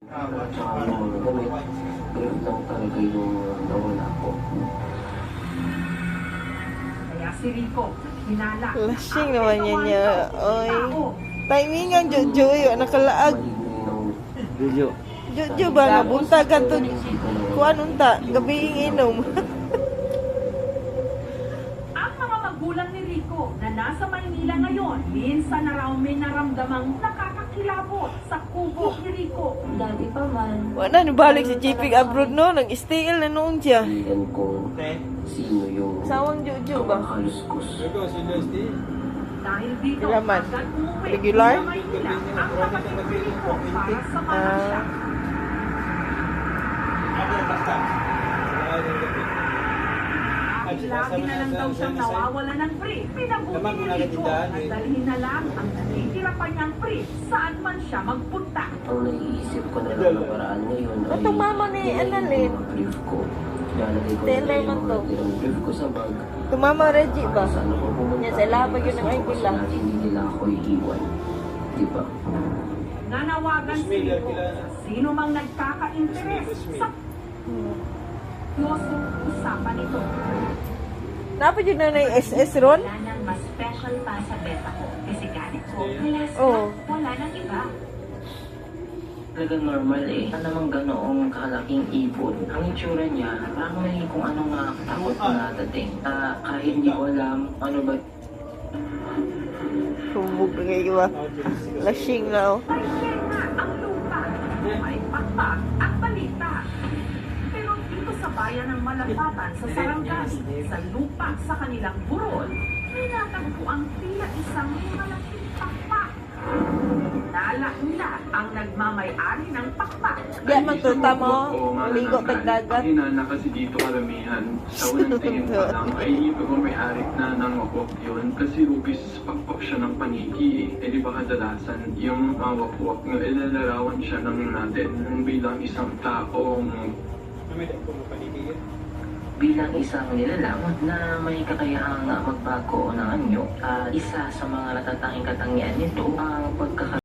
At saka yung mga gamit, pero lang talaga yung nawala ko. Kaya si Rico, hinala. Lasing naman yan niya. Oy. Timing ang Jojo yun. Nakalaag. Maligno Jojo ba? Nabuntagan to. Kuan unta. Gabing inom. Ang mga magulang ni Rico na nasa Maynila ngayon, minsan na raw may naramdamang nakakakilabot sa kubo ni Rico. Dati pa man. Wala nabalik si Chipig abroad no. Nag-stay na noon siya. Ilan kung sino yung Sawang Jojo ba? kaluskos. Dahil dito, Ilan man? agad umuwi Regular? sa Maynila ang kapatid ni Rico para samahan siya. Lagi na lang daw siyang nawawala ng brief. Pinabuti ni Rico at dalhin na lang ang natitira pa niyang brief saan man siya magpunta. Ang naiisip ko na lang na paraan ngayon ay Itong mama ni Annalyn. mga brief ko. Lalagay ko Taylor na yung man mga to. tirang brief ko sa bag. Tumama Reggie ba? Saan ako pumunta? Yan, sa labag yun ang Kasi ID lang. kasi hindi nila ako iiwan. Diba? Nanawagan si Rico sa sino mang nagkaka-interes sa seryoso usapan ito. Dapat yun na yung SS ron? Wala nang mas special pa sa beta ko. Kasi ganit ko, malas Oo. na. Wala nang iba. Talagang normal eh. Wala namang ganoong kalaking ibon. Ang itsura niya, parang may kung anong nakakatakot na dating. Kahit hindi ko alam ano ba Humog na kayo ba? Lasing na oh. May kena ang lupa, may pakpak at balita. Pero dito sa bayan ng Malapatan sa Sarangani, sa lupa sa kanilang burol, may natagpo ang tila isang malaking pakpak. Nalaula ang nagmamay-ari ng pakpak. Di man to tamo. Ligo tagdagat. Hinana kasi dito karamihan. Sa unang tingin pa lang ay ito ko may arik na nangwapwak yun kasi upis pakpak siya ng paniki eh. Eh di ba kadalasan yung mawapwak na ilalarawan siya ng natin bilang isang taong nilalang na may kakayahang magbago ng anyo. Isa sa mga natatanging katangian nito ang